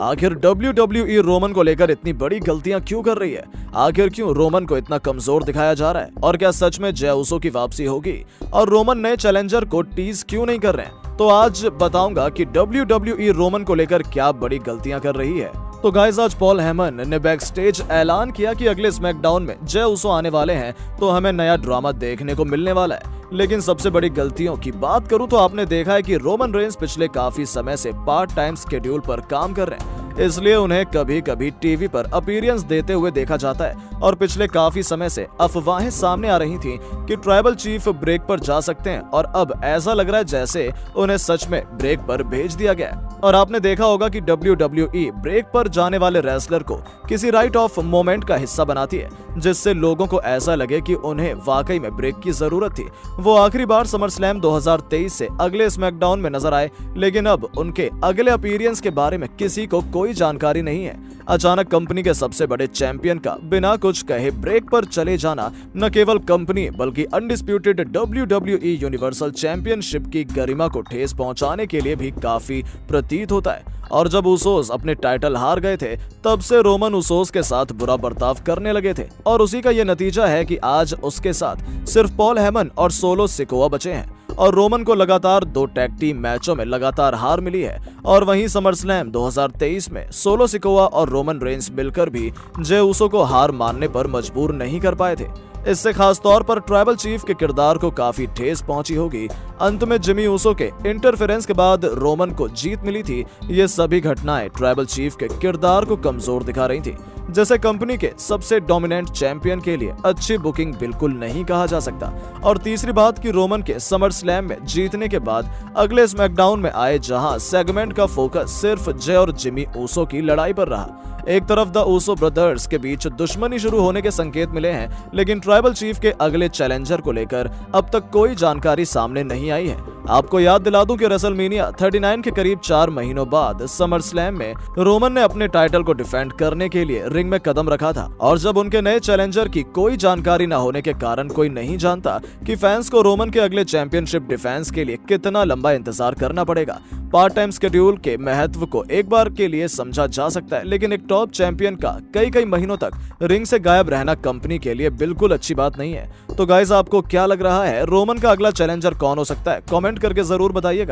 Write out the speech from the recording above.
आखिर WWE Roman को लेकर इतनी बड़ी गलतियां क्यों कर रही है? आखिर क्यों रोमन को इतना कमजोर दिखाया जा रहा है? और क्या सच में जय उसो की वापसी होगी? और रोमन नए चैलेंजर को टीज क्यों नहीं कर रहे हैं? तो आज बताऊंगा कि WWE रोमन को लेकर क्या बड़ी गलतियां कर रही है। तो गाइस, आज पॉल हेमन ने बैक स्टेज ऐलान किया कि अगले स्मैकडाउन में जय उसो आने वाले हैं, तो हमें नया ड्रामा देखने को मिलने वाला है। लेकिन सबसे बड़ी गलतियों की बात करूं तो आपने देखा है कि रोमन रेंस पिछले काफी समय से पार्ट टाइम शेड्यूल पर काम कर रहे हैं, इसलिए उन्हें कभी कभी टीवी पर अपीयरेंस देते हुए देखा जाता है। और पिछले काफी समय से अफवाहें सामने आ रही थी कि ट्राइबल चीफ ब्रेक पर जा सकते हैं, और अब ऐसा लग रहा है जैसे उन्हें सच में ब्रेक पर भेज दिया गया है। और आपने देखा होगा कि WWE ब्रेक पर जाने वाले रेसलर को किसी राइट ऑफ मोमेंट का हिस्सा बनाती है, जिससे लोगों को ऐसा लगे कि उन्हें वाकई में ब्रेक की जरूरत थी। वो आखिरी बार समरस्लैम 2023 से अगले स्मैकडाउन में नजर आए, लेकिन अब उनके अगले अपीयरेंस के बारे में किसी को कोई जानकारी नहीं है। अचानक कंपनी के सबसे बड़े चैंपियन का बिना कुछ कहे ब्रेक पर चले जाना न केवल कंपनी बल्कि अनडिस्प्यूटेड WWE यूनिवर्सल चैंपियनशिप की गरिमा को ठेस पहुंचाने के लिए भी काफी प्रतीत होता है। और जब उसोस अपने टाइटल हार गए थे, तब से रोमन उसोस के साथ बुरा बर्ताव करने लगे थे, और उसी का ये नतीजा है कि आज उसके साथ सिर्फ पॉल हेमन और सोलो सिकोआ बचे हैं। और रोमन को लगातार 2 टैग टीम मैचों में लगातार हार मिली है। और वहीं समरस्लैम 2023 में सोलो सिकोआ और रोमन रेंस मिलकर भी जय उसो को हार मानने पर मजबूर नहीं कर पाए थे। इससे खास तौर पर ट्राइबल चीफ के किरदार को काफी ठेस पहुंची होगी। अंत में जिमी उसो के इंटरफेरेंस के बाद रोमन को जीत मिली थी। ये सभी घटनाएं ट्राइबल चीफ के किरदार को कमजोर दिखा रही थी, जैसे कंपनी के सबसे डोमिनेंट चैंपियन के लिए अच्छी बुकिंग बिल्कुल नहीं कहा जा सकता। और तीसरी बात कि रोमन के समर स्लैम में जीतने के बाद अगले स्मैकडाउन में आए, जहां सेगमेंट का फोकस सिर्फ जय और जिमी उसो की लड़ाई पर रहा। एक तरफ द उसो ब्रदर्स के बीच दुश्मनी शुरू होने के संकेत मिले हैं, लेकिन ट्राइबल चीफ के अगले चैलेंजर को लेकर अब तक कोई जानकारी सामने नहीं आई है। आपको याद दिला दूं कि रेसलमेनिया 39 के करीब 4 महीनों बाद समर स्लैम में रोमन ने अपने टाइटल को डिफेंड करने के लिए रिंग में कदम रखा था। और जब उनके नए चैलेंजर की कोई जानकारी न होने के कारण कोई नहीं जानता कि फैंस को रोमन के अगले चैंपियनशिप डिफेंस के लिए कितना लंबा इंतजार करना पड़ेगा। पार्ट टाइम शेड्यूल के महत्व को एक बार के लिए समझा जा सकता है, लेकिन एक टॉप चैंपियन का कई महीनों तक रिंग से गायब रहना कंपनी के लिए बिल्कुल अच्छी बात नहीं है। तो गाइस, आपको क्या लग रहा है, रोमन का अगला चैलेंजर कौन हो सकता है? कमेंट करके जरूर बताइएगा।